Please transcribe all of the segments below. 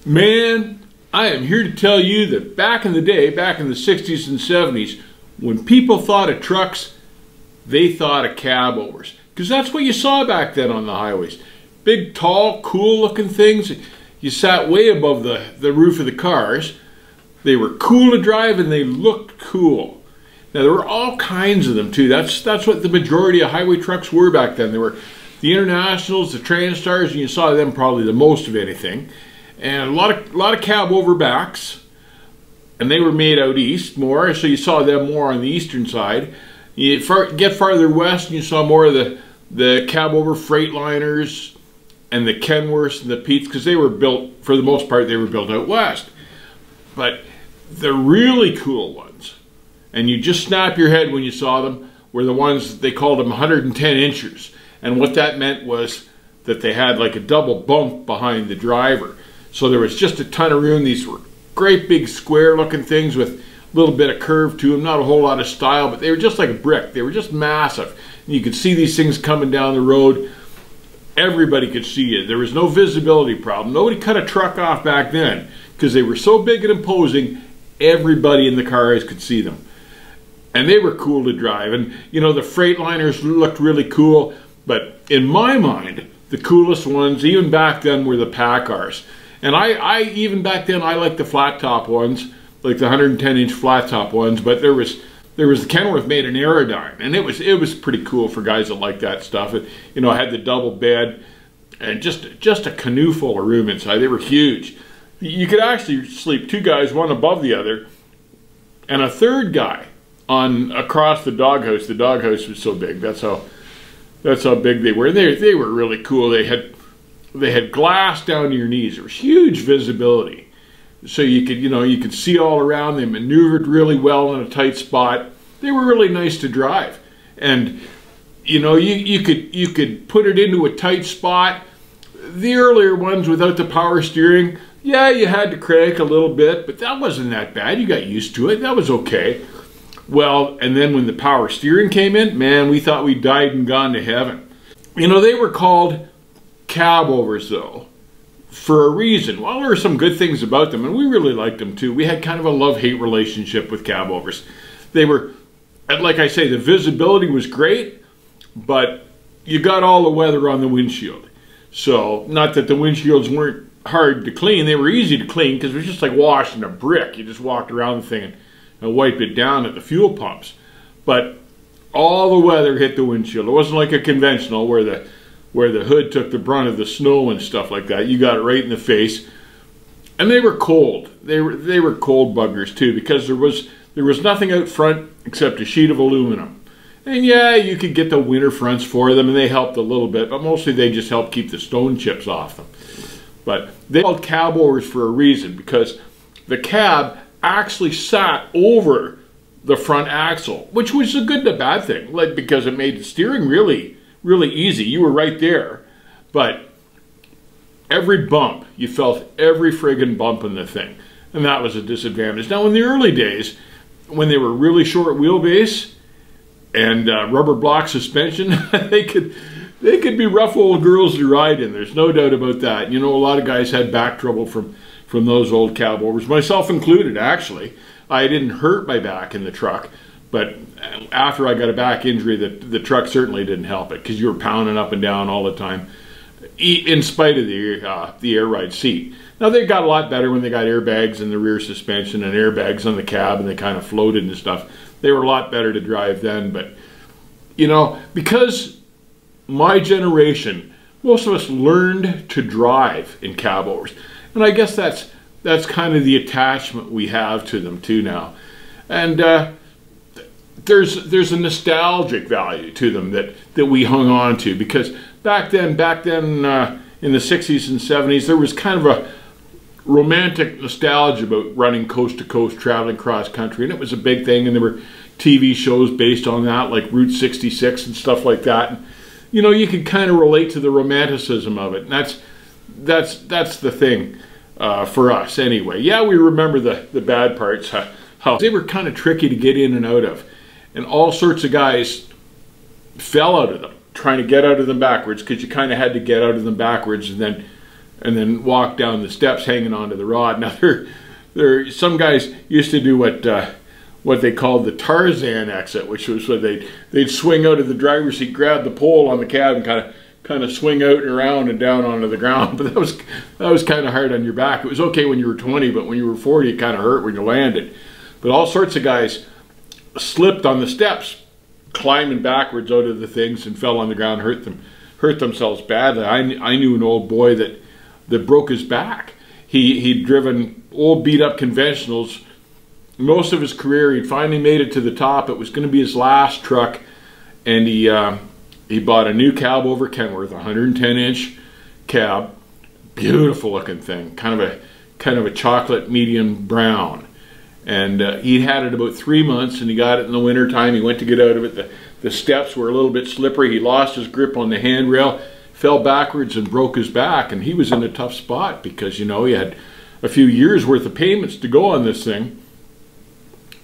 Man, I am here to tell you that back in the day, back in the 60s and 70s, when people thought of trucks, they thought of cabovers. Because that's what you saw back then on the highways. Big, tall, cool-looking things. You sat way above the roof of the cars. They were cool to drive and they looked cool. Now, there were all kinds of them, too. That's what the majority of highway trucks were back then. There were the Internationals, the Transtars, and you saw them probably the most of anything. And a lot of Cabover backs, and they were made out east more, so you saw them more on the eastern side. You get farther west, and you saw more of the Cabover Freightliners and the Kenworths and the Peets, because they were built, for the most part, they were built out west. But the really cool ones, and you just snap your head when you saw them, were the ones, they called them 110 inchers. And what that meant was that they had like a double bunk behind the driver. So there was just a ton of room. These were great big square looking things with a little bit of curve to them, not a whole lot of style, but they were just like a brick. They were just massive. And you could see these things coming down the road. Everybody could see it. There was no visibility problem. Nobody cut a truck off back then because they were so big and imposing, everybody in the cars could see them. And they were cool to drive. And you know, the Freightliners looked really cool, but in my mind, the coolest ones, even back then, were the Packars. And I even back then, I liked the flat top ones, like the 110 inch flat top ones, but there was the Kenworth made an Aerodyne, and it was pretty cool for guys that like that stuff. It, you know, had the double bed and just a canoe full of room inside. They were huge. You could actually sleep two guys, one above the other, and a third guy on across the doghouse. The doghouse was so big. That's how big they were. And they were really cool. They had glass down to your knees. There was huge visibility, so you could see all around. They maneuvered really well in a tight spot. They were really nice to drive, and you know, you could put it into a tight spot. The earlier ones without the power steering, yeah, you had to crank a little bit, but that wasn't that bad. You got used to it. That was okay. Well, and then when the power steering came in, man, we thought we died and gone to heaven. You know, they were called Cabovers, though, for a reason. Well, there were some good things about them, and we really liked them, too. We had kind of a love-hate relationship with Cabovers. They were, like I say, the visibility was great, but you got all the weather on the windshield. So, not that the windshields weren't hard to clean. They were easy to clean because it was just like washing a brick. You just walked around the thing and wiped it down at the fuel pumps. But all the weather hit the windshield. It wasn't like a conventional where the hood took the brunt of the snow and stuff like that. You got it right in the face. And they were cold. They were cold buggers too, because there was nothing out front except a sheet of aluminum. And yeah, you could get the winter fronts for them, and they helped a little bit, but mostly they just helped keep the stone chips off them. But they called Cabovers for a reason, because the cab actually sat over the front axle, which was a good and a bad thing, like, because it made the steering really, really easy. You were right there, but every bump, you felt every friggin' bump in the thing, and that was a disadvantage. Now, in the early days, when they were really short wheelbase and rubber block suspension, they could be rough old girls to ride in. There's no doubt about that. You know, a lot of guys had back trouble from those old Cabovers, myself included, actually. I didn't hurt my back in the truck, but after I got a back injury, the truck certainly didn't help it, because you were pounding up and down all the time, in spite of the air ride seat. Now, they got a lot better when they got airbags in the rear suspension and airbags on the cab, and they kind of floated and stuff. They were a lot better to drive then, but, you know, because my generation, most of us learned to drive in Cabovers. And I guess that's kind of the attachment we have to them too now. And there's a nostalgic value to them that we hung on to, because back then in the 60s and 70s, there was kind of a romantic nostalgia about running coast to coast, traveling cross country, and it was a big thing, and there were TV shows based on that, like Route 66 and stuff like that. And, you know, you could kind of relate to the romanticism of it, and that's the thing for us anyway. Yeah, we remember the bad parts, how they were kind of tricky to get in and out of, and all sorts of guys fell out of them trying to get out of them backwards, because you kind of had to get out of them backwards and then and then walk down the steps hanging onto the rod. Now some guys used to do what they called the Tarzan exit, which was where they'd swing out of the driver's seat, grab the pole on the cab, and kind of swing out and around and down onto the ground. But that was kind of hard on your back. It was okay when you were 20, but when you were 40, it kind of hurt when you landed. But all sorts of guys slipped on the steps, climbing backwards out of the things, and fell on the ground, hurt themselves badly. I knew an old boy that broke his back. He'd driven old beat-up conventionals most of his career. He'd finally made it to the top. It was going to be his last truck, and he bought a new Cabover Kenworth, 110-inch cab, beautiful looking thing, kind of a chocolate medium brown. And he'd had it about 3 months, and he got it in the winter time. He went to get out of it. The steps were a little bit slippery. He lost his grip on the handrail, fell backwards, and broke his back. And he was in a tough spot because, you know, he had a few years worth of payments to go on this thing,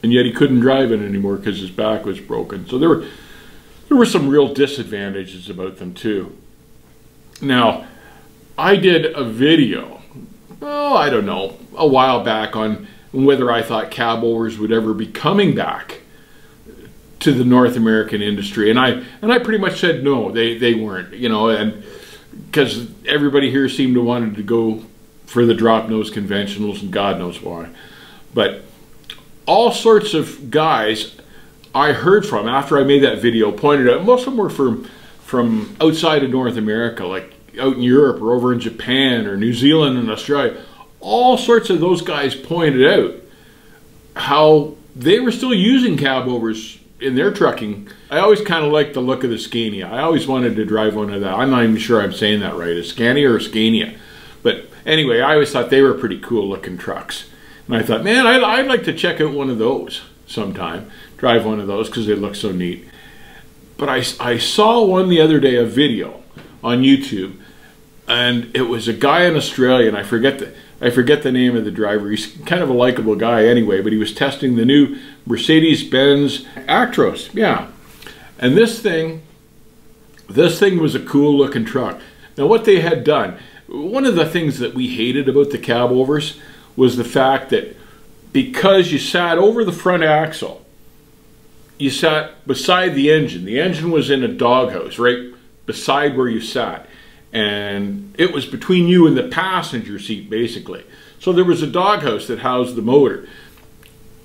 and yet he couldn't drive it anymore because his back was broken. So there were some real disadvantages about them too. Now, I did a video, I don't know, a while back on whether I thought Cabovers would ever be coming back to the North American industry, and I pretty much said no, they weren't, you know, and because everybody here seemed to wanted to go for the drop nose conventionals, and God knows why. But all sorts of guys I heard from after I made that video pointed out, most of them were from outside of North America, like out in Europe or over in Japan or New Zealand and Australia. All sorts of those guys pointed out how they were still using Cabovers in their trucking. I always kind of liked the look of the Scania. I always wanted to drive one of that. I'm not even sure I'm saying that right, a Scania or a Scania. But anyway, I always thought they were pretty cool looking trucks. And I thought, man, I'd like to check out one of those sometime. Drive one of those because they look so neat. But I saw one the other day, a video on YouTube, and it was a guy in Australia, and I forget the name of the driver. He's kind of a likable guy anyway, but he was testing the new Mercedes-Benz Actros, yeah. And this thing was a cool looking truck. Now what they had done, one of the things that we hated about the Cabovers was the fact that because you sat over the front axle, you sat beside the engine. The engine was in a doghouse right beside where you sat, and it was between you and the passenger seat basically. So there was a doghouse that housed the motor.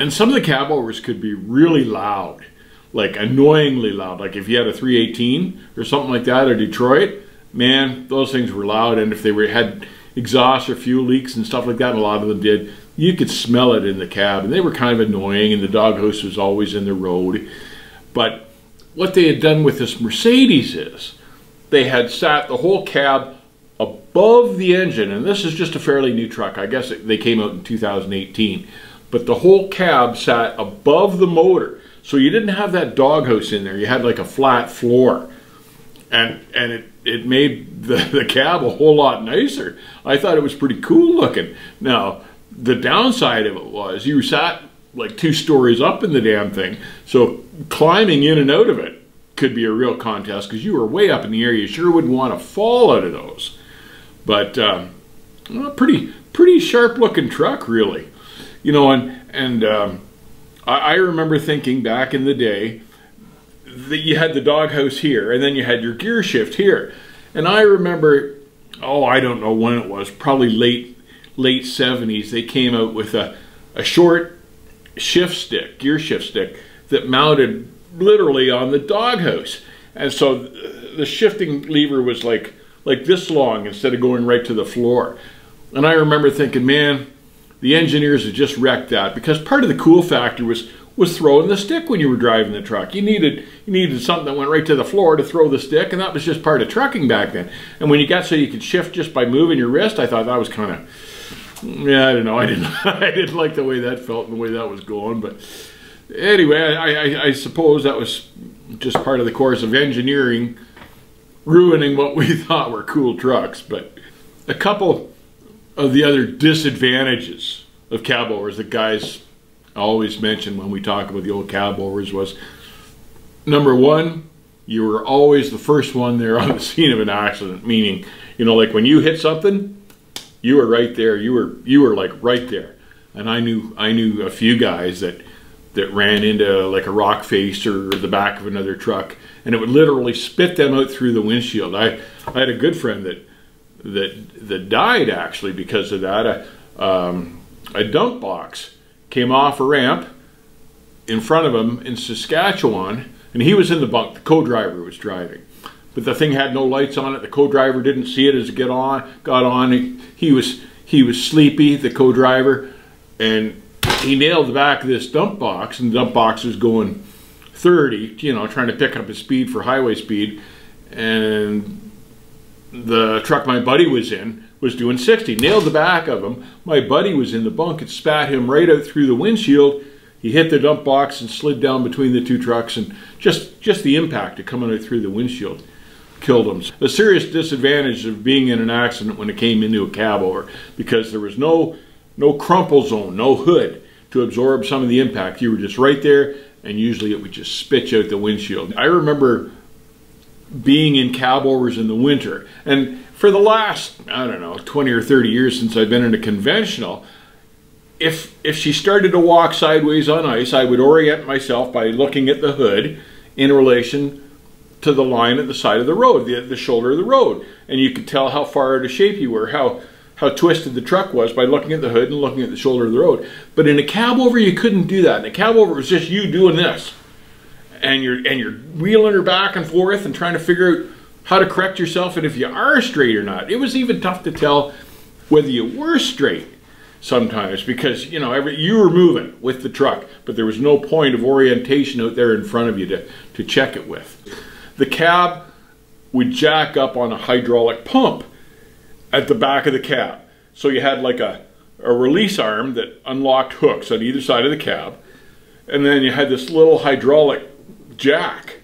And some of the Cabovers could be really loud, like annoyingly loud. Like if you had a 318 or something like that, or Detroit, man, those things were loud. And if they had exhaust or fuel leaks and stuff like that, and a lot of them did, you could smell it in the cab. And they were kind of annoying, and the doghouse was always in the road. But what they had done with this Mercedes is they had sat the whole cab above the engine. And this is just a fairly new truck. I guess they came out in 2018. But the whole cab sat above the motor. So you didn't have that doghouse in there. You had like a flat floor. And it made the cab a whole lot nicer. I thought it was pretty cool looking. Now, the downside of it was you sat like 2 stories up in the damn thing. So climbing in and out of it could be a real contest because you were way up in the air. You sure wouldn't want to fall out of those. But pretty sharp looking truck, really. You know, I remember thinking back in the day that you had the doghouse here, and then you had your gear shift here. And I remember, I don't know when it was, probably late 70s, they came out with a short shift stick, gear shift stick, that mounted literally on the doghouse. And so the shifting lever was like this long instead of going right to the floor. And I remember thinking, man, the engineers had just wrecked that, because part of the cool factor was throwing the stick when you were driving the truck. You needed something that went right to the floor to throw the stick, and that was just part of trucking back then. And when you got so you could shift just by moving your wrist, I thought that was kind of, yeah, I don't know. I didn't like the way that felt and the way that was going. But anyway, I suppose that was just part of the course of engineering ruining what we thought were cool trucks. But a couple of the other disadvantages of Cabovers that guys always mention when we talk about the old Cabovers was, number one, you were always the first one there on the scene of an accident. Meaning, you know, like when you hit something, you were right there. You were like right there. And I knew a few guys that ran into like a rock face or the back of another truck, and it would literally spit them out through the windshield. I had a good friend that died actually because of that. A dump box came off a ramp in front of him in Saskatchewan, and he was in the bunk. The co-driver was driving, but the thing had no lights on it. The co-driver didn't see it as it got on. He was sleepy, the co-driver, and he nailed the back of this dump box, and the dump box was going 30, you know, trying to pick up his speed for highway speed, and the truck my buddy was in was doing 60. Nailed the back of him. My buddy was in the bunk. It spat him right out through the windshield. He hit the dump box and slid down between the two trucks, and just the impact of coming out through the windshield killed him. A serious disadvantage of being in an accident when it came into a cabover, because there was no crumple zone, no hood to absorb some of the impact. You were just right there, and usually it would just spit you out the windshield. I remember being in cabovers in the winter, and for the last, I don't know, 20 or 30 years since I've been in a conventional, if she started to walk sideways on ice, I would orient myself by looking at the hood in relation to the line at the side of the road, the shoulder of the road, and you could tell how far out of shape you were, how twisted the truck was by looking at the hood and looking at the shoulder of the road. But in a cabover, you couldn't do that. In a cabover, it was just you doing this, and you're wheeling her back and forth and trying to figure out how to correct yourself and if you are straight or not. It was even tough to tell whether you were straight sometimes, because you know you were moving with the truck, but there was no point of orientation out there in front of you to check it with. The cab would jack up on a hydraulic pump at the back of the cab. So you had like a release arm that unlocked hooks on either side of the cab, and then you had this little hydraulic jack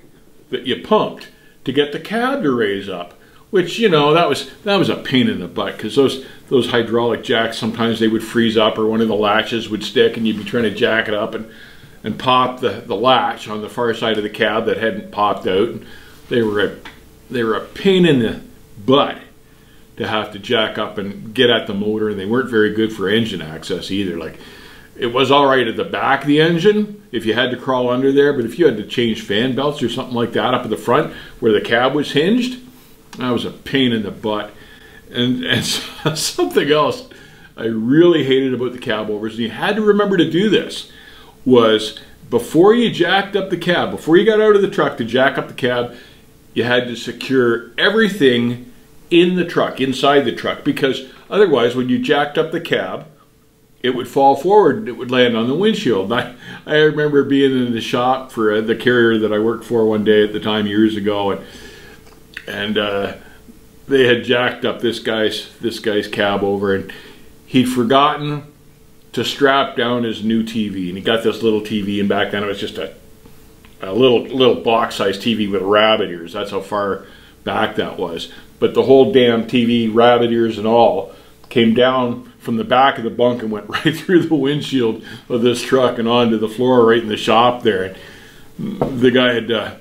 that you pumped to get the cab to raise up, which, you know, that was a pain in the butt, because those hydraulic jacks, sometimes they would freeze up or one of the latches would stick, and you'd be trying to jack it up and pop the latch on the far side of the cab that hadn't popped out. And they were a pain in the butt to have to jack up and get at the motor, and they weren't very good for engine access either. Like, it was all right at the back of the engine if you had to crawl under there, but if you had to change fan belts or something like that up at the front where the cab was hinged, that was a pain in the butt. And something else I really hated about the cabovers, and you had to remember to do this, was before you jacked up the cab, before you got out of the truck to jack up the cab, you had to secure everything in the truck, inside the truck, because otherwise when you jacked up the cab, it would fall forward and it would land on the windshield. I remember being in the shop for the carrier that I worked for one day at the time years ago, and they had jacked up this guy's cab over, and he'd forgotten to strap down his new TV, and he got this little TV, and back then it was just a little box-sized TV with rabbit ears. That's how far back that was. But the whole damn TV, rabbit ears and all, came down from the back of the bunk and went right through the windshield of this truck and onto the floor right in the shop there. And the guy had,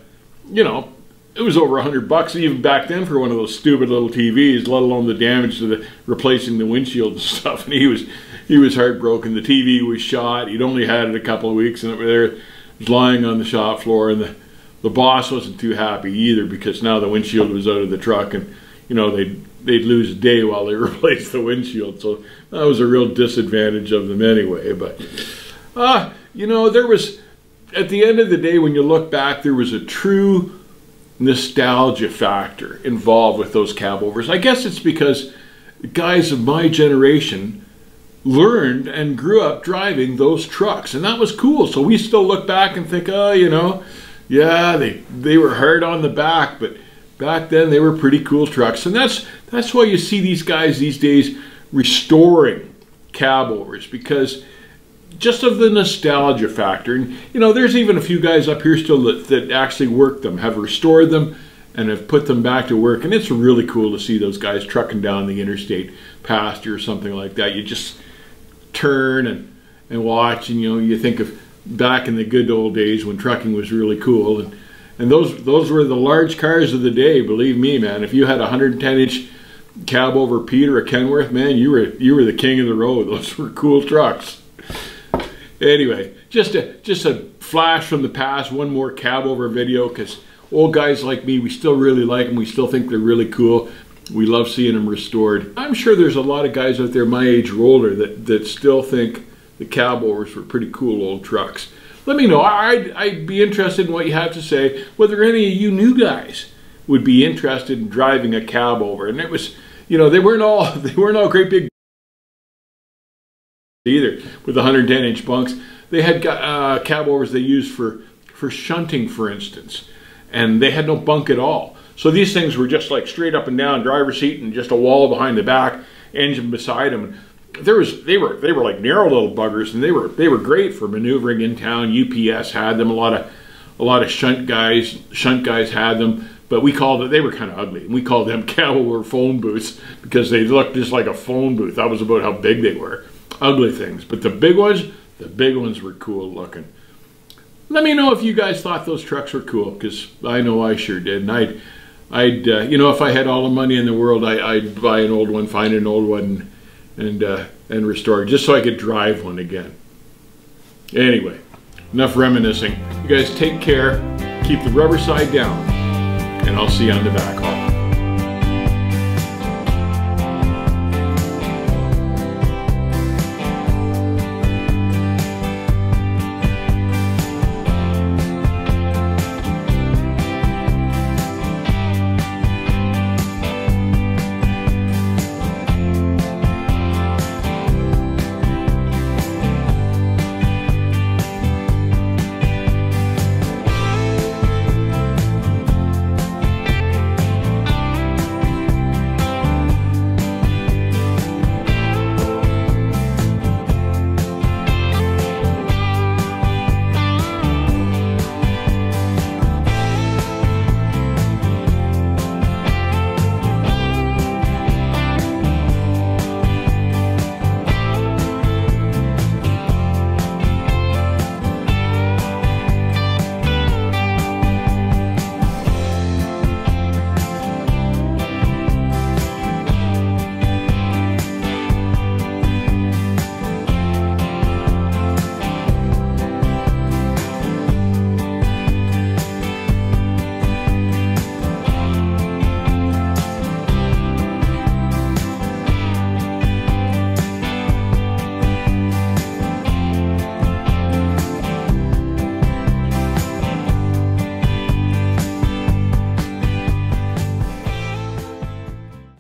you know, it was over $100 even back then for one of those stupid little TVs, let alone the damage to the replacing the windshield and stuff. And he was heartbroken. The TV was shot. He'd only had it a couple of weeks, and it was lying on the shop floor. And the boss wasn't too happy either, because now the windshield was out of the truck, and you know they'd lose a day while they replaced the windshield. So that was a real disadvantage of them anyway. But you know, there was, at the end of the day, when you look back, there was a true nostalgia factor involved with those cabovers. I guess it's because guys of my generation learned and grew up driving those trucks, and that was cool. So we still look back and think, oh, you know, yeah, they were hard on the back, but back then they were pretty cool trucks. And that's why you see these guys these days restoring cabovers, because just of the nostalgia factor. And you know, there's even a few guys up here still that actually work them, have restored them, and have put them back to work. And it's really cool to see those guys trucking down the interstate past you or something like that. You just turn and watch, and you know, you think of back in the good old days when trucking was really cool. And those were the large cars of the day, believe me, man. If you had a 110-inch Cabover Pete or a Kenworth, man, you were the king of the road. Those were cool trucks. Anyway, just a flash from the past, one more Cabover video, because old guys like me, we still really like them. We still think they're really cool. We love seeing them restored. I'm sure there's a lot of guys out there my age or older that still think the Cabovers were pretty cool old trucks. Let me know. I'd be interested in what you have to say, whether any of you new guys would be interested in driving a Cabover. And it was, you know, they weren't all great big either with 110-inch bunks. They had Cabovers they used for shunting, for instance, and they had no bunk at all. So these things were just like straight up and down, driver's seat and just a wall behind the back, engine beside them. They were like narrow little buggers, and they were great for maneuvering in town. UPS had them. A lot of shunt guys had them, but they were kind of ugly. And we called them Cabover phone booths because they looked just like a phone booth. That was about how big they were. Ugly things, but the big ones were cool looking. Let me know if you guys thought those trucks were cool, because I know I sure did. And I'd you know, if I had all the money in the world, I'd buy an old one, find an old one, and restore it, just so I could drive one again. Anyway, enough reminiscing. You guys take care, keep the rubber side down, and I'll see you on the back haul.